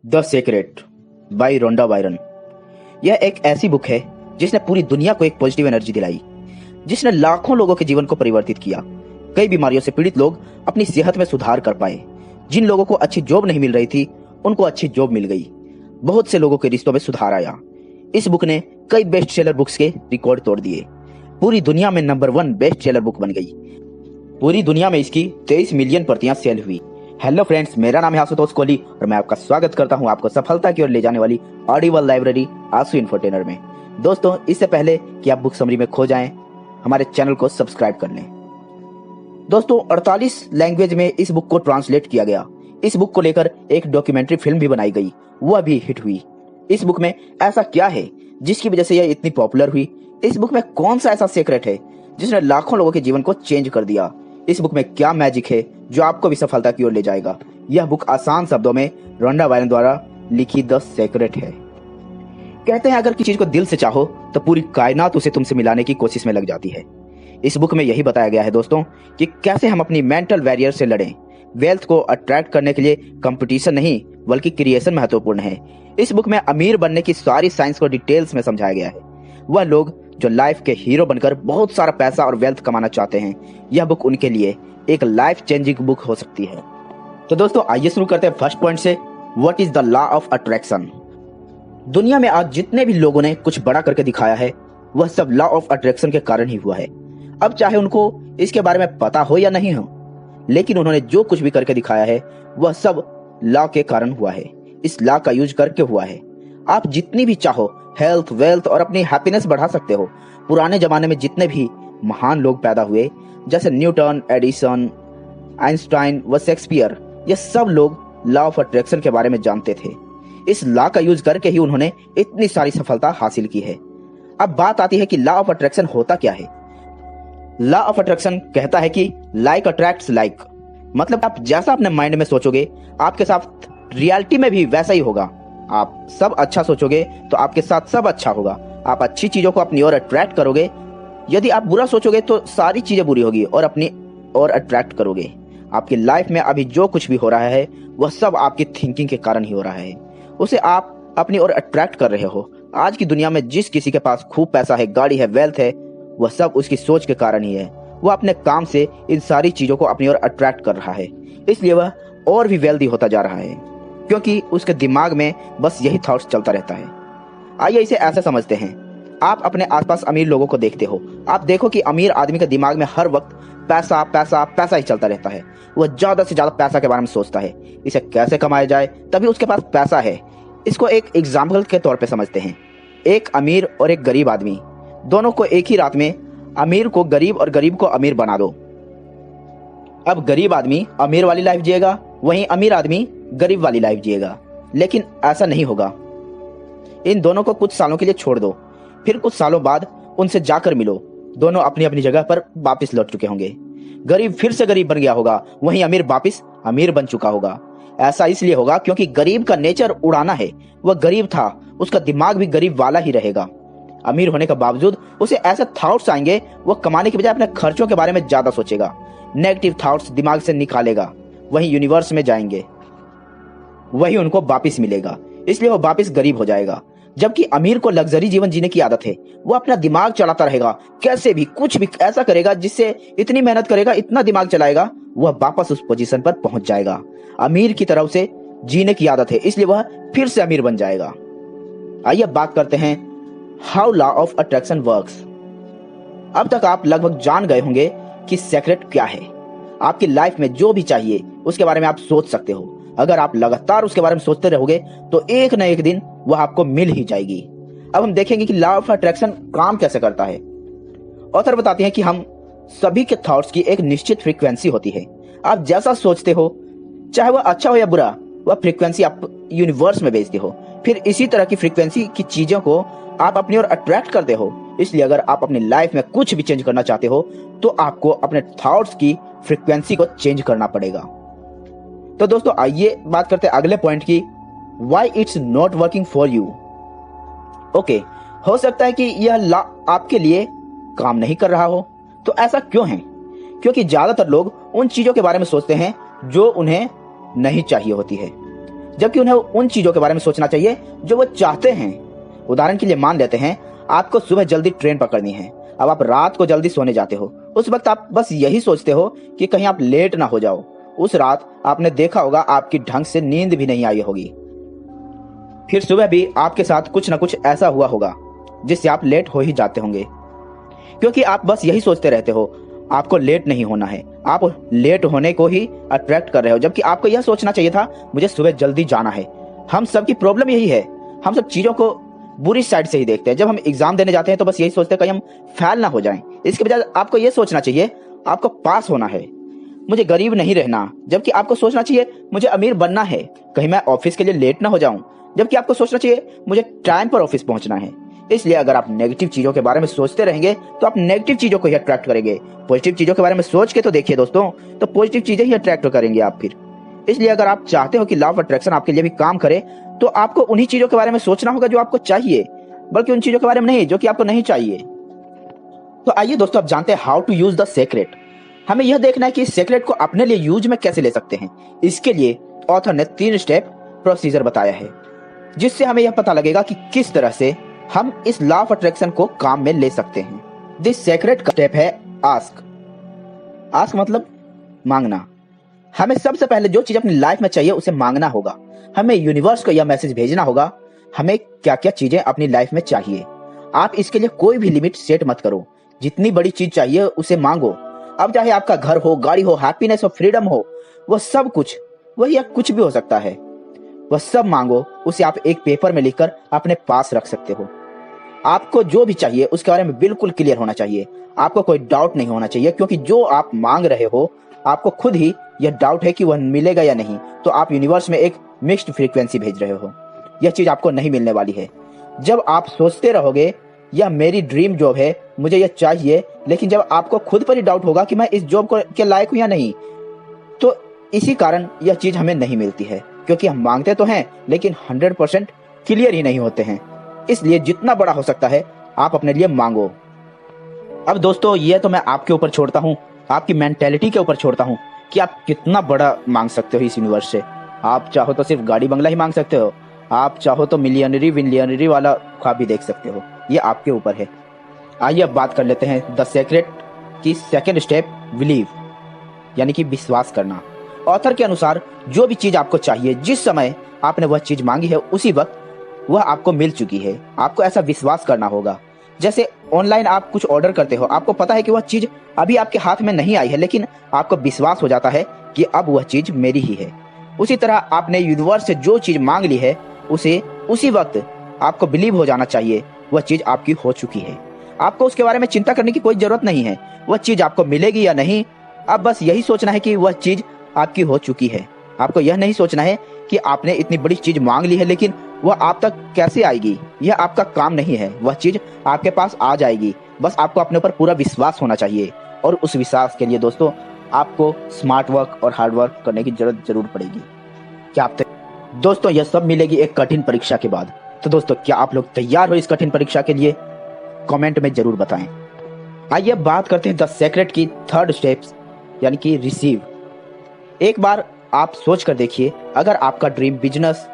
The secret by Rhonda Byrne. यह एक ऐसी बुक है जिसने पूरी दुनिया को एक पॉजिटिव एनर्जी दिलाई, जिसने लाखों लोगों के जीवन को परिवर्तित किया। कई बीमारियों से पीड़ित लोग अपनी सेहत में सुधार कर पाए। जिन लोगों को अच्छी जॉब नहीं मिल रही थी, उनको अच्छी जॉब मिल गई। बहुत से लोगों के रिश्तों में सुधार आया। इस बुक ने कई बेस्ट सेलर बुक्स के रिकॉर्ड तोड़ दिए। पूरी दुनिया में नंबर 1 बेस्ट सेलर बुक बन गई। पूरी दुनिया में इसकी 23 मिलियन प्रतियां सेल हुई। हेलो फ्रेंड्स, मेरा नाम है आशुतोष कोहली और मैं आपका स्वागत करता हूं आपको सफलता की ओर ले जाने वाली ऑडिबल लाइब्रेरी आशु इन्फोटेनर में। दोस्तों, इससे पहले कि आप बुक समरी में खो जाएं, हमारे चैनल को सब्सक्राइब कर लें। दोस्तों, 48 लैंग्वेज में इस बुक को ट्रांसलेट किया गया। इस बुक को लेकर एक डॉक्यूमेंट्री फिल्म भी बनाई गई, वह भी हिट हुई। इस बुक में ऐसा क्या है जिसकी वजह से यह इतनी पॉपुलर हुई? इस बुक में कौन सा ऐसा सीक्रेट है जिसने लाखों लोगों के जीवन को चेंज कर दिया? इस बुक में क्या मैजिक है जो आपको भी सफलता की ओर ले जाएगा? यह बुक आसान शब्दों में रोंडा बायरन द्वारा लिखी द सीक्रेट है। कहते हैं अगर किसी चीज को दिल से चाहो तो पूरी कायनात उसे तुमसे मिलाने की कोशिश में लग जाती है। इस बुक में यही बताया गया है दोस्तों कि कैसे हम अपनी मेंटल बैरियर से लड़ें। वेल्थ को अट्रैक्ट करने के लिए कंपटीशन नहीं बल्कि क्रिएशन महत्वपूर्ण है। इस बुक में अमीर बनने की सारी साइंस को डिटेल्स में समझाया गया है। वह लोग जो लाइफ के हीरो बनकर बहुत सारा पैसा और वेल्थ कमाना चाहते हैं, यह बुक उनके लिए एक लाइफ चेंजिंग बुक हो सकती है। तो दोस्तों, आइए शुरू करते हैं फर्स्ट पॉइंट से। What is the law of attraction? दुनिया में आज जितने भी लोगों ने कुछ बड़ा करके दिखाया है, वह सब लॉ ऑफ अट्रैक्शन के कारण ही हुआ है। अब चाहे उनको इसके बारे में पता हो या नहीं हो, लेकिन उन्होंने जो कुछ भी करके दिखाया है वह सब लॉ के कारण हुआ है। इस लॉ का यूज करके हुआ है। आप जितनी भी चाहो हेल्थ, वेल्थ और अपनी हैप्पीनेस बढ़ा सकते हो। पुराने जमाने में जितने भी महान लोग पैदा हुए, जैसे न्यूटन, एडिसन, आइंस्टाइन व शेक्सपियर, ये सब लोग लॉ ऑफ अट्रैक्शन के बारे में जानते थे। इस लॉ का यूज करके ही उन्होंने इतनी सारी सफलता हासिल की है। अब बात आती है कि लॉ ऑफ अट्रैक्शन होता क्या है। लॉ ऑफ अट्रैक्शन कहता है कि लाइक अट्रैक्ट्स लाइक, मतलब आप जैसा अपने माइंड में सोचोगे आपके साथ रियलिटी में भी वैसा ही होगा। आप सब अच्छा सोचोगे तो आपके साथ सब अच्छा होगा। आप अच्छी चीजों को अपनी ओर अट्रैक्ट करोगे। यदि आप बुरा सोचोगे तो सारी चीजें बुरी होगी और अपनी ओर अट्रैक्ट करोगे। आपकी लाइफ में अभी जो कुछ भी हो रहा है वह सब आपकी थिंकिंग के कारण ही हो रहा है। उसे आप अपनी ओर अट्रैक्ट कर रहे हो। आज की दुनिया में जिस किसी के पास खूब पैसा है, गाड़ी है, वेल्थ है, वह सब उसकी सोच के कारण ही है। वह अपने काम से इन सारी चीजों को अपनी ओर अट्रैक्ट कर रहा है, इसलिए वह और भी वेल्दी होता जा रहा है, क्योंकि उसके दिमाग में बस यही थॉट्स चलता रहता है। आइए इसे ऐसे समझते हैं। आप अपने आसपास अमीर लोगों को देखते हो। आप देखो कि अमीर आदमी के दिमाग में हर वक्त पैसा पैसा पैसा ही चलता रहता है। वह ज्यादा से ज्यादा पैसा के बारे में सोचता है, इसे कैसे कमाया जाए, तभी उसके पास पैसा है। इसको एक एग्जाम्पल के तौर पे समझते हैं। एक अमीर और एक गरीब आदमी, दोनों को एक ही रात में अमीर को गरीब और गरीब को अमीर बना दो। अब गरीब आदमी अमीर वाली लाइफ जिएगा, वहीं अमीर आदमी गरीब वाली लाइफ जिएगा। लेकिन ऐसा नहीं होगा। इन दोनों को कुछ सालों के लिए छोड़ दो, फिर कुछ सालों बाद उनसे जाकर मिलो। दोनों अपनी अपनी जगह पर वापस लौट चुके होंगे। गरीब फिर से गरीब बन गया होगा, वहीं अमीर वापस अमीर बन चुका होगा। ऐसा इसलिए होगा क्योंकि गरीब का नेचर उड़ाना है। वह गरीब था, उसका दिमाग भी गरीब वाला ही रहेगा। अमीर होने के बावजूद उसे ऐसे थॉट्स आएंगे, वह कमाने के बजाय अपने खर्चों के बारे में ज्यादा सोचेगा। नेगेटिव थॉट्स दिमाग से निकालेगा, वहीं यूनिवर्स में जाएंगे, वही उनको वापस मिलेगा, इसलिए वो वापस गरीब हो जाएगा। जबकि अमीर को लग्जरी जीवन जीने की आदत है। वो अपना दिमाग चलाता रहेगा, कैसे भी कुछ भी ऐसा करेगा जिससे इतनी मेहनत करेगा, इतना दिमाग चलाएगा, वह वापस उस पोजीशन पर पहुंच जाएगा। अमीर की तरफ से जीने की आदत है, इसलिए वह फिर से अमीर बन जाएगा। आइए बात करते हैं how law of attraction works. अब तक आप लगभग जान गए होंगे कि सीक्रेट क्या है। आपकी लाइफ में जो भी चाहिए उसके बारे में आप सोच सकते हो। अगर आप लगातार उसके बारे में सोचते रहोगे तो एक न एक दिन वह आपको मिल ही जाएगी। अब हम देखेंगे कि लॉ ऑफ अट्रैक्शन काम कैसे करता है। ऑथर बताते हैं कि हम सभी के थॉट्स की एक निश्चित फ्रीक्वेंसी होती है। आप जैसा सोचते हो, चाहे वह अच्छा हो या बुरा, वह फ्रीक्वेंसी आप यूनिवर्स में भेजते हो। फिर इसी तरह की फ्रीक्वेंसी की चीजों को आप अपनी ओर अट्रैक्ट करते हो। इसलिए अगर आप अपनी लाइफ में कुछ भी चेंज करना चाहते हो तो आपको अपने थॉट्स की फ्रीक्वेंसी को चेंज करना पड़ेगा। तो दोस्तों, आइए बात करते हैं अगले पॉइंट की, why it's not working for you. Okay, हो सकता है कि यह लॉ आपके लिए काम नहीं कर रहा हो। तो ऐसा क्यों है? क्योंकि ज्यादातर लोग उन चीजों के बारे में सोचते हैं जो उन्हें नहीं चाहिए होती है। जबकि उन्हें उन चीजों के बारे में सोचना चाहिए जो वो चाहते हैं। उदाहरण के लिए मान लेते हैं आपको सुबह जल्दी ट्रेन पकड़नी है, अब आप रात को जल्दी सोने जाते हो। उस वक्त आप बस यही सोचते हो कि कहीं आप लेट ना हो जाओ। उस रात आपने देखा होगा आपकी ढंग से नींद भी नहीं आई होगी। फिर सुबह भी आपके साथ कुछ ना कुछ ऐसा हुआ होगा जिससे आप लेट हो ही जाते होंगे, क्योंकि आप बस यही सोचते रहते हो आपको लेट नहीं होना है। आप लेट होने को ही अट्रैक्ट कर रहे हो, जबकि आपको यह सोचना चाहिए था मुझे सुबह जल्दी जाना है। हम सब की प्रॉब्लम यही है, हम सब चीजों को बुरी साइड से ही देखते हैं। जब हम एग्जाम देने जाते हैं तो बस यही सोचते हैं कहीं हम फेल ना हो जाएं। इसके बजाय आपको यह सोचना चाहिए आपको पास होना है, मुझे गरीब नहीं रहना। जबकि आपको सोचना चाहिए मुझे अमीर बनना है, कहीं मैं ऑफिस के लिए लेट ना हो जाऊं। जबकि आपको सोचना चाहिए मुझे टाइम पर ऑफिस पहुंचना है। इसलिए अगर आप नेगेटिव चीजों के बारे में सोचते रहेंगे तो आप नेगेटिव चीजों को ही अट्रैक्ट करेंगे। पॉजिटिव चीजों के बारे में सोच के तो देखिए दोस्तों, तो पॉजिटिव चीजें ही अट्रैक्ट करेंगे आप फिर। इसलिए अगर आप चाहते हो कि लॉ ऑफ अट्रैक्शन आपके लिए भी काम करे, तो आपको उन्हीं चीजों के बारे में सोचना होगा जो आपको चाहिए, बल्कि उन चीजों के बारे में नहीं जो कि आपको नहीं चाहिए। तो आइए दोस्तों, आप जानते हैं how to use the secret. हमें यह देखना है कि इस सीक्रेट को अपने लिए यूज में कैसे ले सकते हैं। इसके लिए ऑथर ने 3 स्टेप प्रोसीजर बताया है, जिससे हमें यह पता लगेगा कि किस तरह से हम इस लॉ ऑफ अट्रैक्शन को काम में ले सकते हैं। दिस सीक्रेट का स्टेप है आस्क। आस्क मतलब मांगना। हमें सबसे पहले जो चीज अपनी लाइफ में चाहिए उसे मांगना होगा। हमें यूनिवर्स को यह मैसेज भेजना होगा हमें क्या क्या चीजें अपनी लाइफ में चाहिए। आप इसके लिए कोई भी लिमिट सेट मत करो, जितनी बड़ी चीज चाहिए उसे मांगो। अब चाहे आपका घर हो, गाड़ी हो, हैप्पीनेस हो, फ्रीडम हो, वह सब कुछ, वह या कुछ भी हो सकता है, वह सब मांगो। उसे आप एक पेपर में लिखकर अपने पास रख सकते हो। आपको जो भी चाहिए उसके बारे में बिल्कुल क्लियर होना चाहिए, आपको कोई डाउट नहीं होना चाहिए, क्योंकि जो आप मांग रहे हो आपको खुद ही यह डाउट है कि वह मिलेगा या नहीं। तो आप यूनिवर्स में एक मिक्स्ड फ्रीक्वेंसी भेज रहे हो, यह चीज आपको नहीं मिलने वाली है। जब आप सोचते रहोगे यह मेरी ड्रीम जॉब है, मुझे यह चाहिए, लेकिन जब आपको खुद पर ही डाउट होगा कि मैं इस जॉब के लायक हूं या नहीं, तो इसी कारण यह चीज हमें नहीं मिलती है, क्योंकि हम मांगते तो हैं लेकिन 100% क्लियर ही नहीं होते हैं। इसलिए जितना बड़ा हो सकता है आप अपने लिए मांगो। अब दोस्तों, यह तो मैं आपके ऊपर छोड़ता हूँ, आपकी मेंटेलिटी के ऊपर छोड़ता हूँ कि आप कितना बड़ा मांग सकते हो इस यूनिवर्स से। आप चाहो तो सिर्फ गाड़ी बंगला ही मांग सकते हो, आप चाहो तो मिलियनरी वाला ख्वाब भी देख सकते हो, ये आपके ऊपर है। आइए अब बात कर लेते हैं द सीक्रेट की सेकंड स्टेप, बिलीव, यानी कि विश्वास करना। ऑथर के अनुसार जो भी चीज आपको चाहिए, जिस समय आपने वह चीज मांगी है उसी वक्त वह आपको मिल चुकी है। आपको ऐसा विश्वास करना होगा। जैसे ऑनलाइन आप कुछ ऑर्डर करते हो, आपको पता है कि वह चीज अभी आपके हाथ में नहीं आई है, लेकिन आपको विश्वास हो जाता है कि अब वह चीज मेरी ही है। उसी तरह आपने यूनिवर्स से जो चीज मांग ली है उसे उसी वक्त आपको बिलीव हो जाना चाहिए वह चीज आपकी हो चुकी है। आपको उसके बारे में चिंता करने की कोई जरूरत नहीं है, वह चीज आपको मिलेगी या नहीं। अब बस यही सोचना है कि वह चीज आपकी हो चुकी है। आपको यह नहीं सोचना है कि आपने इतनी बड़ी चीज मांग ली है लेकिन वह आप तक कैसे आएगी, यह आपका काम नहीं है। वह चीज आपके पास आ जाएगी, बस आपको अपने ऊपर पूरा विश्वास होना चाहिए। और उस विश्वास के लिए दोस्तों आपको स्मार्ट वर्क और हार्ड वर्क करने की जरूरत जरूर पड़ेगी। क्या आप दोस्तों, यह सब मिलेगी एक कठिन परीक्षा के बाद। तो दोस्तों, क्या आप लोग तैयार हो इस कठिन परीक्षा के लिए? कमेंट में जरूर बताएं। आइए अब बात करते हैं द सीक्रेट की थर्ड स्टेप्स, यानी कि रिसीव। एक बार आप सोच कर देखिए, अगर आपका ड्रीम बिजनेस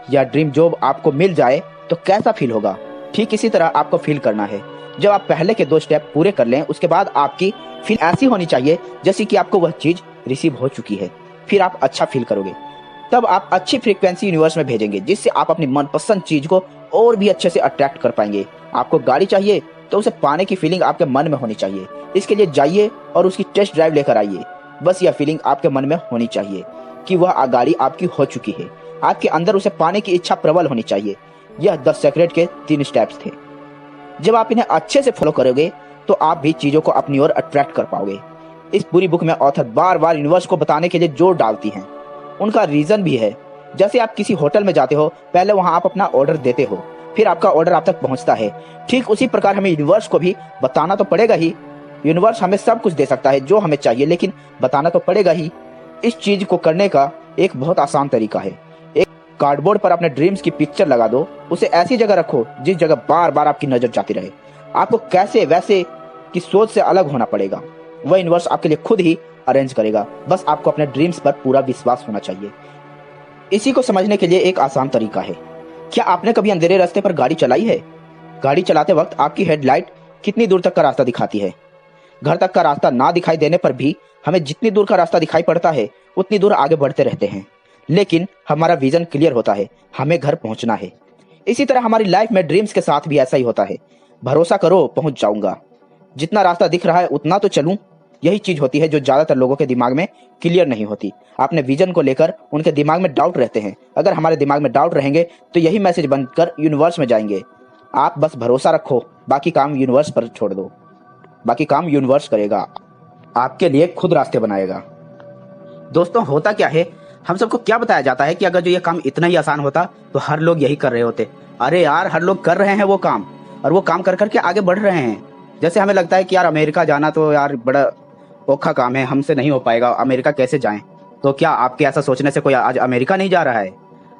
या ड्रीम जॉब आपको मिल जाए तो कैसा फील होगा। ठीक इसी तरह आपको फील करना है। जब आप पहले के 2 स्टेप पूरे कर लें, उसके बाद आपकी फील ऐसी होनी चाहिए जैसे कि आपको वह चीज रिसीव हो चुकी है। फिर आप अच्छा फील करोगे, तब आप अच्छी फ्रीक्वेंसी यूनिवर्स में भेजेंगे, जिससे आप अपनी मनपसंद चीज को और भी अच्छे से अट्रैक्ट कर पाएंगे। आपको गाड़ी चाहिए तो उसे पाने की फीलिंग आपके मन में होनी चाहिए। इसके लिए जाइए और उसकी टेस्ट ड्राइव लेकर आइए। बस यह फीलिंग आपके मन में होनी चाहिए कि वह गाड़ी आपकी हो चुकी है। आपके अंदर उसे पाने की इच्छा प्रबल होनी चाहिए। यह द सीक्रेट के 3 स्टेप्स थे। जब आप इन्हें अच्छे से फॉलो करोगे तो आप भी चीजों को अपनी ओर अट्रैक्ट कर पाओगे। इस पूरी बुक में ऑथर बार बार यूनिवर्स को बताने के लिए जोर डालती हैं। उनका रीजन भी है। जैसे आप किसी होटल में जाते हो, पहले वहां आप अपना ऑर्डर देते हो, फिर आपका ऑर्डर आप तक पहुंचता है। ठीक उसी प्रकार हमें यूनिवर्स को भी बताना तो पड़ेगा ही। यूनिवर्स हमें सब कुछ दे सकता है जो हमें चाहिए, लेकिन बताना तो पड़ेगा ही। इस चीज को करने का एक बहुत आसान तरीका है। एक कार्डबोर्ड पर अपने ड्रीम्स की पिक्चर लगा दो, उसे ऐसी जगह रखो जिस जगह बार बार आपकी नजर जाती रहे। आपको कैसे वैसे की सोच से अलग होना पड़ेगा, वह यूनिवर्स आपके लिए खुद ही अरेंज करेगा। बस आपको अपने ड्रीम्स पर पूरा विश्वास होना चाहिए। इसी को समझने के लिए एक आसान तरीका है। क्या आपने कभी अंधेरे रास्ते पर गाड़ी चलाई है? गाड़ी चलाते वक्त आपकी हेडलाइट कितनी दूर तक का रास्ता दिखाती है? घर तक का रास्ता ना दिखाई देने पर भी हमें जितनी दूर का रास्ता दिखाई पड़ता है उतनी दूर आगे बढ़ते रहते हैं, लेकिन हमारा विजन क्लियर होता है, हमें घर पहुंचना है। इसी तरह हमारी लाइफ में ड्रीम्स के साथ भी ऐसा ही होता है। भरोसा करो, पहुंच जाऊंगा, जितना रास्ता दिख रहा है उतना तो चलूं। यही चीज होती है जो ज्यादातर लोगों के दिमाग में क्लियर नहीं होती। अपने विजन को लेकर उनके दिमाग में डाउट रहते हैं। अगर हमारे दिमाग में डाउट रहेंगे तो यही मैसेज बनकर यूनिवर्स में जाएंगे, आप बस भरोसा रखो, बाकी काम यूनिवर्स पर छोड़ दो। बाकी काम यूनिवर्स करेगा, आपके लिए खुद रास्ते बनाएगा। दोस्तों, होता क्या है, हम सबको क्या बताया जाता है कि अगर जो ये काम इतना ही आसान होता तो हर लोग यही कर रहे होते। अरे यार, हर लोग कर रहे हैं वो काम, और वो काम कर करके आगे बढ़ रहे हैं। जैसे हमें लगता है कि यार अमेरिका जाना तो यार बड़ा औखा काम है, हमसे नहीं हो पाएगा, अमेरिका कैसे जाएं। तो क्या आपके ऐसा सोचने से कोई आज अमेरिका नहीं जा रहा है?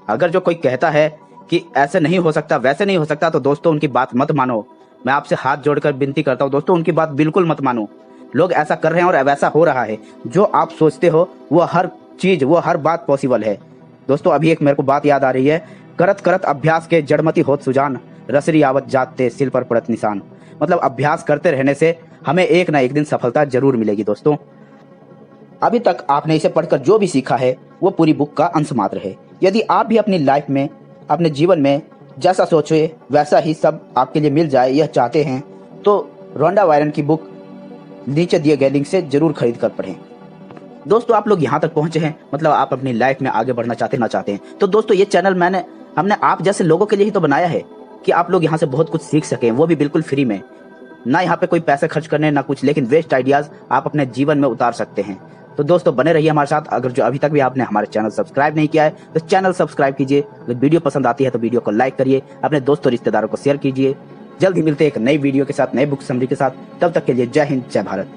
अगर जो कोई कहता है कि ऐसे नहीं हो सकता, वैसे नहीं हो सकता, तो दोस्तों उनकी बात मत मानो। मैं आपसे हाथ जोड़कर विनती करता हूँ दोस्तों, उनकी बात बिल्कुल मत मानो। लोग ऐसा कर रहे हैं और वैसा हो रहा है। जो आप सोचते हो वो हर चीज, वो हर बात पॉसिबल है। दोस्तों, अभी एक मेरे को बात याद आ रही है, करत करत अभ्यास के जड़मती होत सुजान, रसरी आवत जाते सिल पर पड़त निशान। मतलब अभ्यास करते रहने से हमें एक ना एक दिन सफलता जरूर मिलेगी। दोस्तों, अभी तक आपने इसे पढ़कर जो भी सीखा है वो पूरी बुक का अंश मात्र है। यदि आप भी अपनी लाइफ में, अपने जीवन में जैसा सोचे वैसा ही सब आपके लिए मिल जाए, यह चाहते हैं, तो रोंडा बायरन की बुक नीचे दिए गए लिंक से जरूर खरीद कर पढ़ें। दोस्तों, आप लोग यहाँ तक पहुंचे हैं, मतलब आप अपनी लाइफ में आगे बढ़ना चाहते हैं। तो दोस्तों, ये चैनल हमने आप जैसे लोगों के लिए ही तो बनाया है कि आप लोग यहाँ से बहुत कुछ सीख सकें, वो भी बिल्कुल फ्री में। ना यहाँ पे कोई पैसे खर्च करने ना कुछ, लेकिन वेस्ट आइडियाज आप अपने जीवन में उतार सकते हैं। तो दोस्तों, बने रहिए हमारे साथ। अगर जो अभी तक भी आपने हमारे चैनल सब्सक्राइब नहीं किया है तो चैनल सब्सक्राइब कीजिए। अगर वीडियो पसंद आती है तो वीडियो को लाइक करिए, अपने दोस्तों रिश्तेदारों को शेयर कीजिए। जल्द ही मिलते हैं एक नई वीडियो के साथ, नए बुक समरी के साथ। तब तक के लिए जय हिंद, जय भारत।